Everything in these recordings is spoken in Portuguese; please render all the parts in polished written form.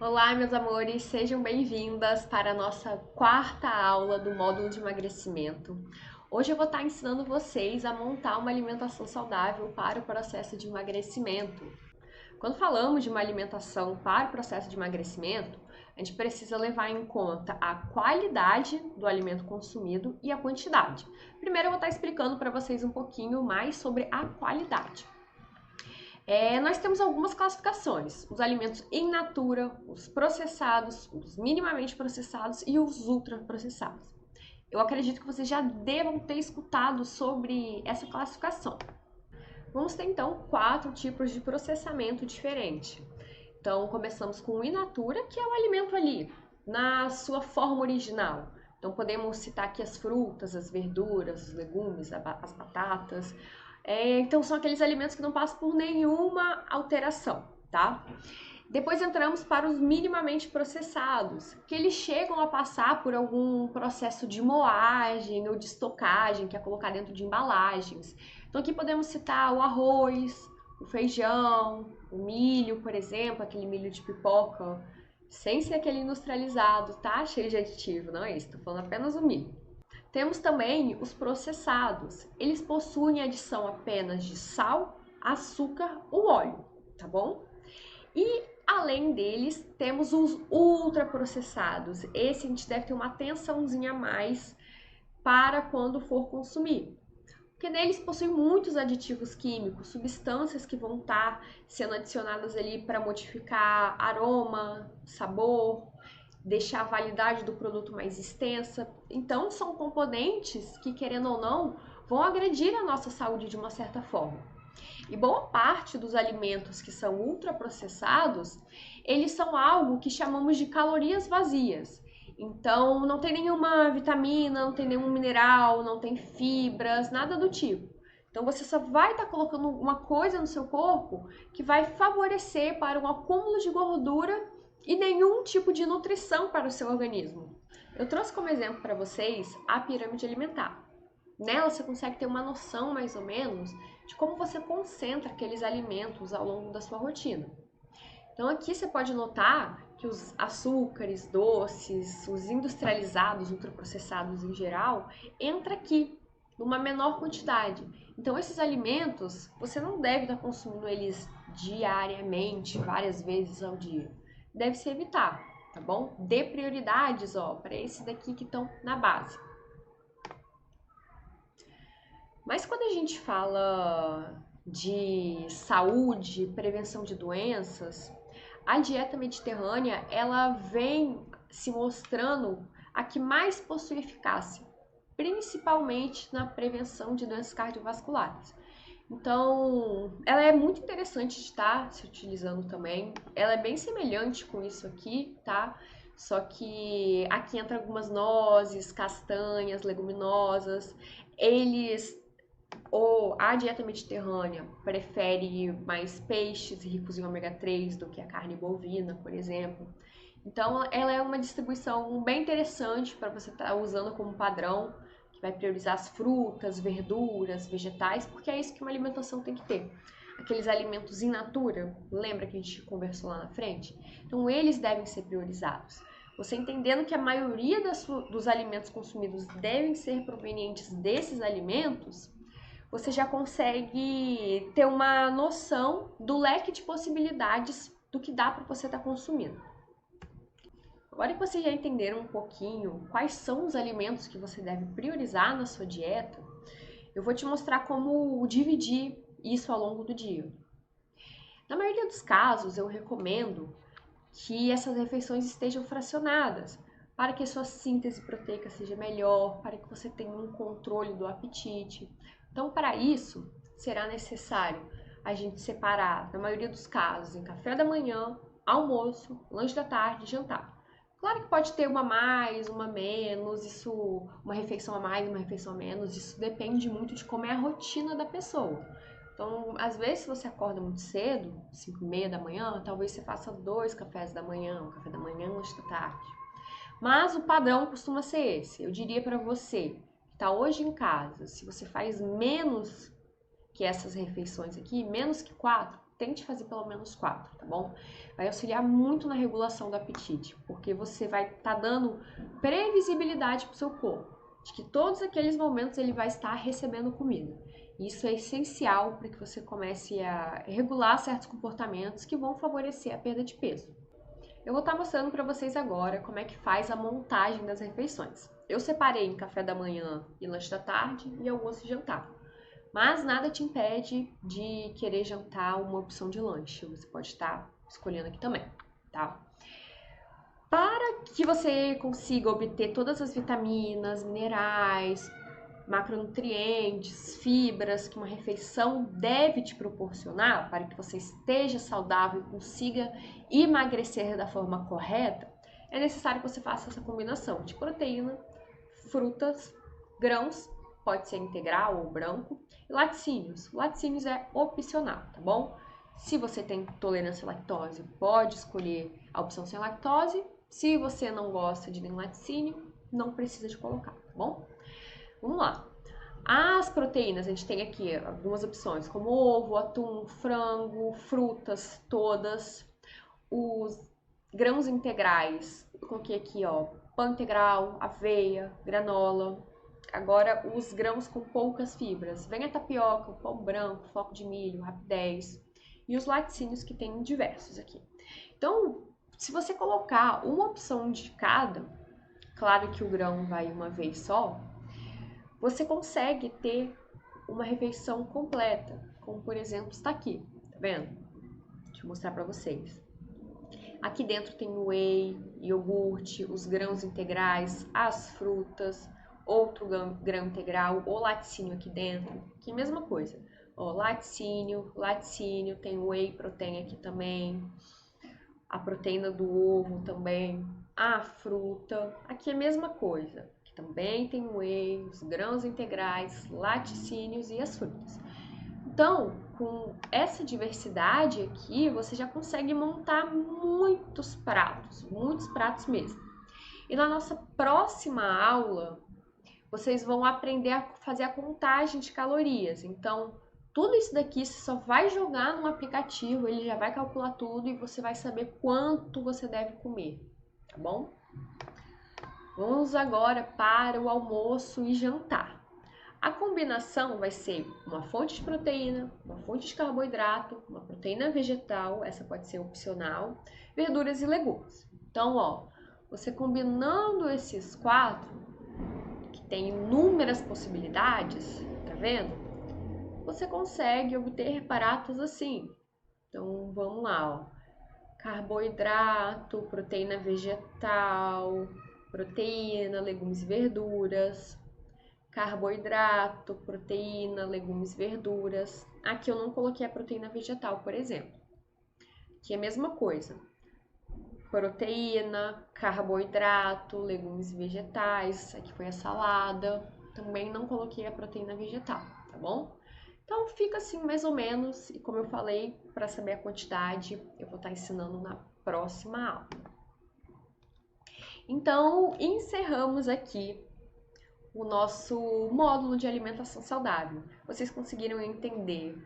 Olá, meus amores, sejam bem-vindas para a nossa quarta aula do módulo de emagrecimento. Hoje eu vou estar ensinando vocês a montar uma alimentação saudável para o processo de emagrecimento. Quando falamos de uma alimentação para o processo de emagrecimento, a gente precisa levar em conta a qualidade do alimento consumido e a quantidade. Primeiro eu vou estar explicando para vocês um pouquinho mais sobre a qualidade. Nós temos algumas classificações: os alimentos in natura, os processados, os minimamente processados e os ultraprocessados. Eu acredito que vocês já devam ter escutado sobre essa classificação. Vamos ter então 4 tipos de processamento diferentes. Então começamos com o in natura, que é o alimento ali na sua forma original. Então podemos citar aqui as frutas, as verduras, os legumes, as batatas. Então são aqueles alimentos que não passam por nenhuma alteração, tá? Depois entramos para os minimamente processados, que eles chegam a passar por algum processo de moagem ou de estocagem, que é colocar dentro de embalagens. Então aqui podemos citar o arroz, o feijão, o milho, por exemplo, aquele milho de pipoca, sem ser aquele industrializado, tá? Cheio de aditivo, não é isso, tô falando apenas o milho. Temos também os processados. Eles possuem adição apenas de sal, açúcar ou óleo, tá bom? E além deles, temos os ultraprocessados. Esse a gente deve ter uma atençãozinha a mais para quando for consumir. Porque neles possuem muitos aditivos químicos, substâncias que vão estar sendo adicionadas ali para modificar aroma, sabor, deixar a validade do produto mais extensa. Então, são componentes que, querendo ou não, vão agredir a nossa saúde de uma certa forma. E boa parte dos alimentos que são ultraprocessados, eles são algo que chamamos de calorias vazias. Então, não tem nenhuma vitamina, não tem nenhum mineral, não tem fibras, nada do tipo. Então, você só vai estar colocando uma coisa no seu corpo que vai favorecer para um acúmulo de gordura e nenhum tipo de nutrição para o seu organismo. Eu trouxe como exemplo para vocês a pirâmide alimentar. Nela você consegue ter uma noção mais ou menos de como você concentra aqueles alimentos ao longo da sua rotina. Então aqui você pode notar que os açúcares, doces, os industrializados, ultraprocessados em geral, entra aqui numa menor quantidade. Então esses alimentos você não deve estar consumindo eles diariamente, várias vezes ao dia. Deve se evitar, tá bom? Dê prioridades, para esses daqui que estão na base. Mas quando a gente fala de saúde, prevenção de doenças, a dieta mediterrânea, ela vem se mostrando a que mais possui eficácia, principalmente na prevenção de doenças cardiovasculares. Então, ela é muito interessante de estar se utilizando também. Ela é bem semelhante com isso aqui, tá? Só que aqui entra algumas nozes, castanhas, leguminosas. A dieta mediterrânea prefere mais peixes ricos em ômega 3 do que a carne bovina, por exemplo. Então, ela é uma distribuição bem interessante para você estar usando como padrão, que vai priorizar as frutas, verduras, vegetais, porque é isso que uma alimentação tem que ter. Aqueles alimentos in natura, lembra que a gente conversou lá na frente? Então, eles devem ser priorizados. Você entendendo que a maioria dos alimentos consumidos devem ser provenientes desses alimentos, você já consegue ter uma noção do leque de possibilidades do que dá para você estar consumindo. Agora que vocês já entenderam um pouquinho quais são os alimentos que você deve priorizar na sua dieta, eu vou te mostrar como dividir isso ao longo do dia. Na maioria dos casos, eu recomendo que essas refeições estejam fracionadas, para que a sua síntese proteica seja melhor, para que você tenha um controle do apetite. Então, para isso, será necessário a gente separar, na maioria dos casos, em café da manhã, almoço, lanche da tarde e jantar. Claro que pode ter uma a mais, uma a menos, uma refeição a mais, uma refeição a menos, isso depende muito de como é a rotina da pessoa. Então, às vezes, se você acorda muito cedo, 5h30 da manhã, talvez você faça 2 cafés da manhã, um café da manhã, um lanche da tarde. Mas o padrão costuma ser esse. Eu diria para você que está hoje em casa, se você faz menos que essas refeições aqui, menos que 4, tente fazer pelo menos 4, tá bom? Vai auxiliar muito na regulação do apetite, porque você vai estar dando previsibilidade para o seu corpo, de que todos aqueles momentos ele vai estar recebendo comida. Isso é essencial para que você comece a regular certos comportamentos que vão favorecer a perda de peso. Eu vou estar mostrando para vocês agora como é que faz a montagem das refeições. Eu separei em café da manhã e lanche da tarde e almoço e jantar. Mas nada te impede de querer jantar uma opção de lanche. Você pode estar escolhendo aqui também, tá? Para que você consiga obter todas as vitaminas, minerais, macronutrientes, fibras que uma refeição deve te proporcionar para que você esteja saudável e consiga emagrecer da forma correta, é necessário que você faça essa combinação de proteína, frutas, grãos, pode ser integral ou branco, e laticínios. Laticínios é opcional, tá bom? Se você tem intolerância à lactose, pode escolher a opção sem lactose. Se você não gosta de nenhum laticínio, não precisa de colocar, tá bom? Vamos lá. As proteínas, a gente tem aqui algumas opções, como ovo, atum, frango, frutas todas, os grãos integrais, eu coloquei aqui, ó, pão integral, aveia, granola. Agora, os grãos com poucas fibras, vem a tapioca, o pão branco, floco de milho, rapidez e os laticínios que tem diversos aqui. Então, se você colocar uma opção de cada, claro que o grão vai uma vez só, você consegue ter uma refeição completa, como por exemplo está aqui, tá vendo? Deixa eu mostrar para vocês. Aqui dentro tem o whey, iogurte, os grãos integrais, as frutas, outro grão integral ou laticínio aqui dentro, que é a mesma coisa. Ó, laticínio, tem whey protein aqui também, a proteína do ovo também, a fruta, aqui é a mesma coisa. Também tem whey, os grãos integrais, laticínios e as frutas. Então, com essa diversidade aqui, você já consegue montar muitos pratos mesmo. E na nossa próxima aula, vocês vão aprender a fazer a contagem de calorias. Então, tudo isso daqui você só vai jogar no aplicativo, ele já vai calcular tudo e você vai saber quanto você deve comer, tá bom? Vamos agora para o almoço e jantar. A combinação vai ser uma fonte de proteína, uma fonte de carboidrato, uma proteína vegetal, essa pode ser opcional, verduras e legumes. Então, ó, você combinando esses 4, que tem inúmeras possibilidades, tá vendo? Você consegue obter pratos assim. Então, vamos lá, ó. Carboidrato, proteína vegetal, proteína, legumes e verduras, carboidrato, proteína, legumes e verduras. Aqui eu não coloquei a proteína vegetal, por exemplo. Aqui é a mesma coisa. Proteína, carboidrato, legumes e vegetais. Aqui foi a salada. Também não coloquei a proteína vegetal, tá bom? Então fica assim mais ou menos. E como eu falei, para saber a quantidade, eu vou estar ensinando na próxima aula. Então, encerramos aqui o nosso módulo de alimentação saudável. Vocês conseguiram entender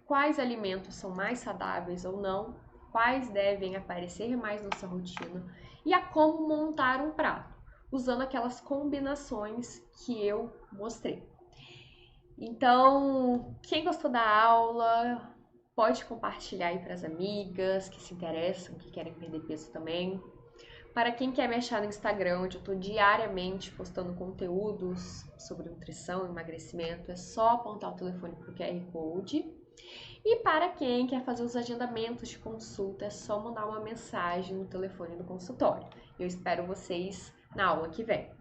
quais alimentos são mais saudáveis ou não, quais devem aparecer mais na sua rotina e a como montar um prato, usando aquelas combinações que eu mostrei. Então, quem gostou da aula, pode compartilhar aí para as amigas que se interessam, que querem perder peso também. Para quem quer me achar no Instagram, onde eu estou diariamente postando conteúdos sobre nutrição e emagrecimento, é só apontar o telefone para o QR Code. E para quem quer fazer os agendamentos de consulta, é só mandar uma mensagem no telefone do consultório. Eu espero vocês na aula que vem.